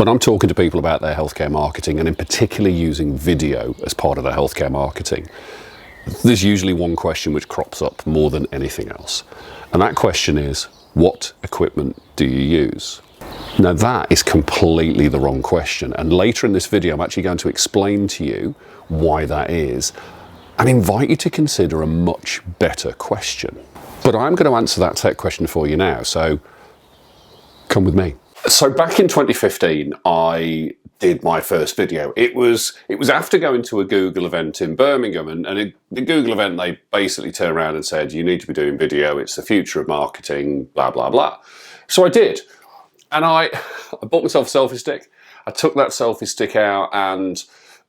When I'm talking to people about their healthcare marketing, and in particular using video as part of their healthcare marketing, there's usually one question which crops up more than anything else. And that question is, what equipment do you use? Now that is completely the wrong question. And later in this video, I'm actually going to explain to you why that is and invite you to consider a much better question. But I'm going to answer that tech question for you now, so come with me. So back in 2015, I did my first video. It was after going to a Google event in Birmingham, and at the Google event, they basically turned around and said, you need to be doing video, it's the future of marketing, blah, blah, blah. So I did. And I bought myself a selfie stick. I took that selfie stick out and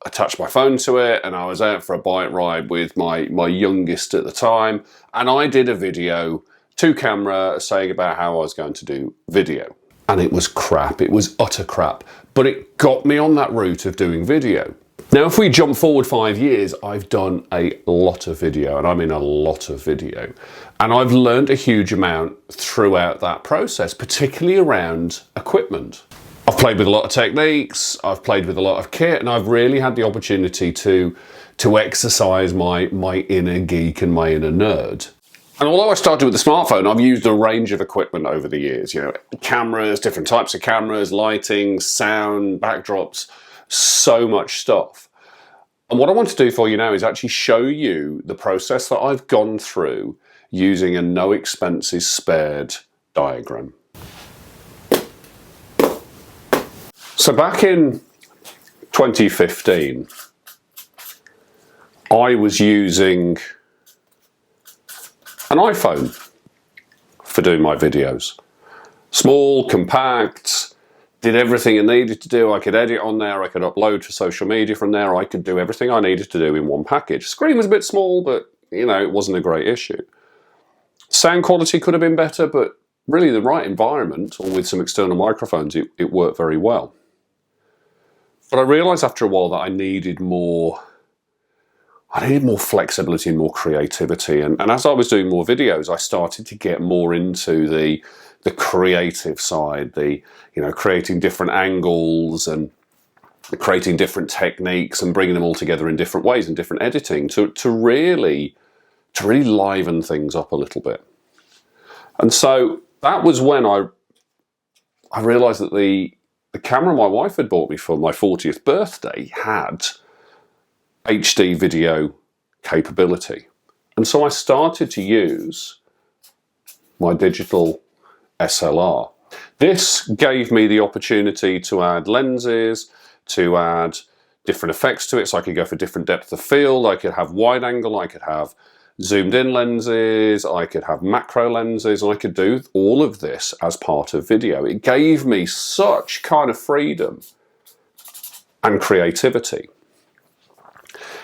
attached my phone to it, and I was out for a bike ride with my youngest at the time, and I did a video to camera saying about how I was going to do video. And it was crap, it was utter crap, but it got me on that route of doing video. Now, if we jump forward 5 years, I've done a lot of video, and I mean a lot of video. And I've learned a huge amount throughout that process, particularly around equipment. I've played with a lot of techniques, I've played with a lot of kit, and I've really had the opportunity to exercise my inner geek and my inner nerd. And although I started with the smartphone, I've used a range of equipment over the years, cameras, different types of cameras, lighting, sound, backdrops, so much stuff. And what I want to do for you now is actually show you the process that I've gone through using a no expenses spared diagram. So back in 2015, I was using an iPhone for doing my videos. Small, compact, did everything it needed to do. I could edit on there, I could upload to social media from there, I could do everything I needed to do in one package. Screen was a bit small, but it wasn't a great issue. Sound quality could have been better, but really the right environment, or with some external microphones, it worked very well. But I realized after a while that I needed more flexibility and more creativity. And as I was doing more videos, I started to get more into the creative side, creating different angles and creating different techniques and bringing them all together in different ways and different editing to really liven things up a little bit. And so that was when I realized that the camera my wife had bought me for my 40th birthday had HD video capability. And so I started to use my digital SLR. This gave me the opportunity to add lenses, to add different effects to it, so I could go for different depth of field, I could have wide angle, I could have zoomed in lenses, I could have macro lenses, and I could do all of this as part of video. It gave me such kind of freedom and creativity.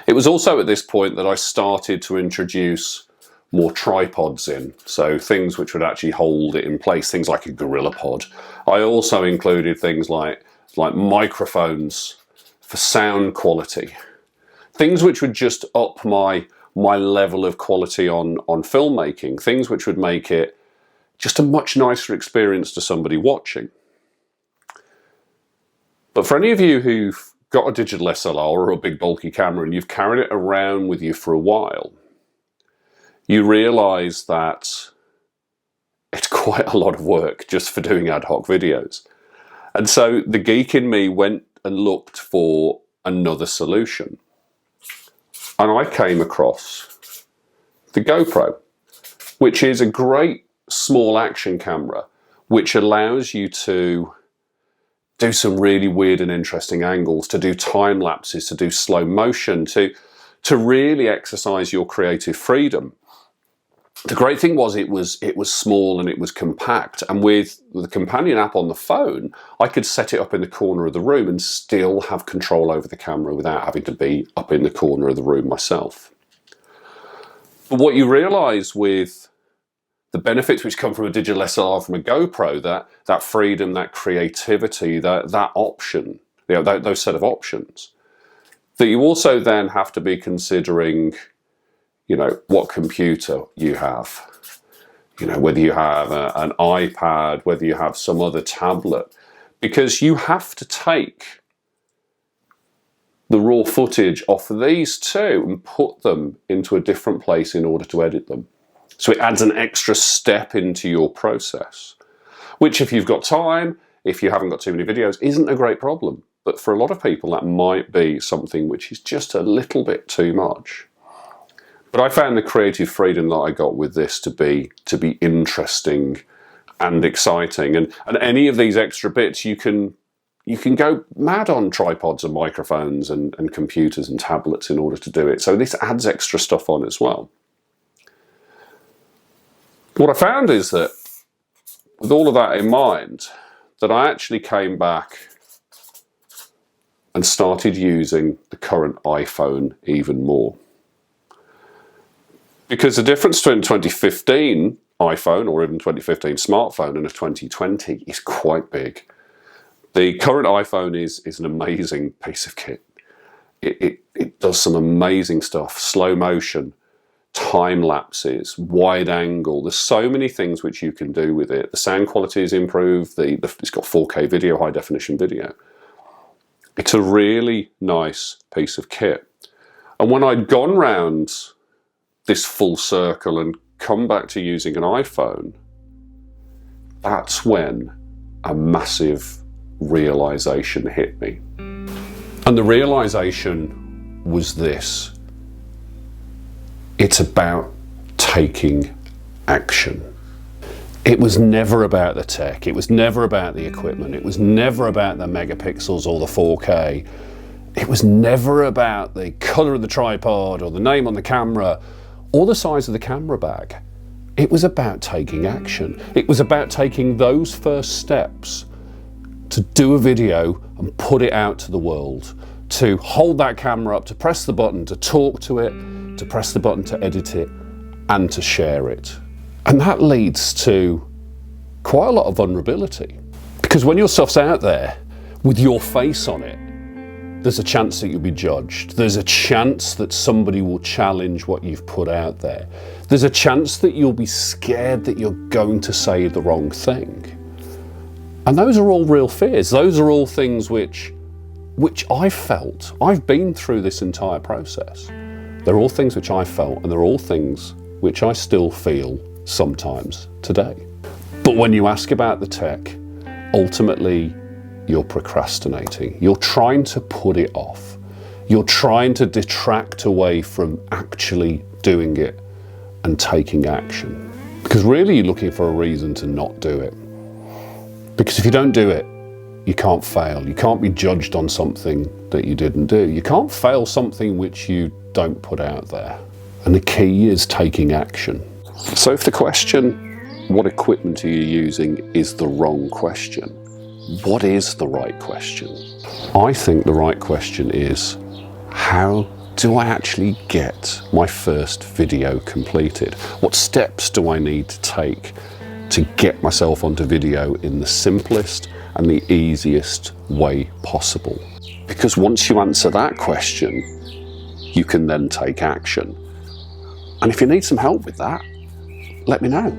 It was also at this point that I started to introduce more tripods in, so things which would actually hold it in place, things like a gorilla pod. I also included things like microphones for sound quality, things which would just up my level of quality on filmmaking, things which would make it just a much nicer experience to somebody watching. But for any of you who've got a digital SLR or a big bulky camera and you've carried it around with you for a while, you realize that it's quite a lot of work just for doing ad hoc videos. And so the geek in me went and looked for another solution. And I came across the GoPro, which is a great small action camera, which allows you to do some really weird and interesting angles, to do time lapses, to do slow motion, to really exercise your creative freedom. The great thing was it was small and it was compact, and with the companion app on the phone, I could set it up in the corner of the room and still have control over the camera without having to be up in the corner of the room myself. But what you realise with the benefits which come from a digital SLR, from a GoPro, that freedom, that creativity, that option, those set of options, that you also then have to be considering, what computer you have, whether you have an iPad, whether you have some other tablet, because you have to take the raw footage off of these two and put them into a different place in order to edit them. So it adds an extra step into your process, which if you've got time, if you haven't got too many videos, isn't a great problem. But for a lot of people, that might be something which is just a little bit too much. But I found the creative freedom that I got with this to be interesting and exciting. And any of these extra bits, you can go mad on tripods and microphones and computers and tablets in order to do it. So this adds extra stuff on as well. What I found is that with all of that in mind, that I actually came back and started using the current iPhone even more. Because the difference between 2015 iPhone or even 2015 smartphone and a 2020 is quite big. The current iPhone is an amazing piece of kit. It does some amazing stuff, slow motion, time lapses, wide angle. There's so many things which you can do with it. The sound quality is improved. It's got 4K video, high definition video. It's a really nice piece of kit. And when I'd gone round this full circle and come back to using an iPhone, that's when a massive realization hit me. And the realization was this: it's about taking action. It was never about the tech, it was never about the equipment, it was never about the megapixels or the 4K. It was never about the color of the tripod or the name on the camera or the size of the camera bag. It was about taking action. It was about taking those first steps to do a video and put it out to the world, to hold that camera up, to press the button, to talk to it, to press the button to edit it, and to share it. And that leads to quite a lot of vulnerability. Because when your stuff's out there with your face on it, there's a chance that you'll be judged. There's a chance that somebody will challenge what you've put out there. There's a chance that you'll be scared that you're going to say the wrong thing. And those are all real fears. Those are all things which I felt. I've been through this entire process. They're all things which I felt, and they're all things which I still feel sometimes today. But when you ask about the tech, ultimately you're procrastinating. You're trying to put it off. You're trying to detract away from actually doing it and taking action. Because really you're looking for a reason to not do it. Because if you don't do it, you can't fail. You can't be judged on something that you didn't do. You can't fail something which you don't put out there. And the key is taking action. So if the question, what equipment are you using, is the wrong question, what is the right question? I think the right question is, how do I actually get my first video completed? What steps do I need to take to get myself onto video in the simplest and the easiest way possible? Because once you answer that question, you can then take action. And if you need some help with that, let me know.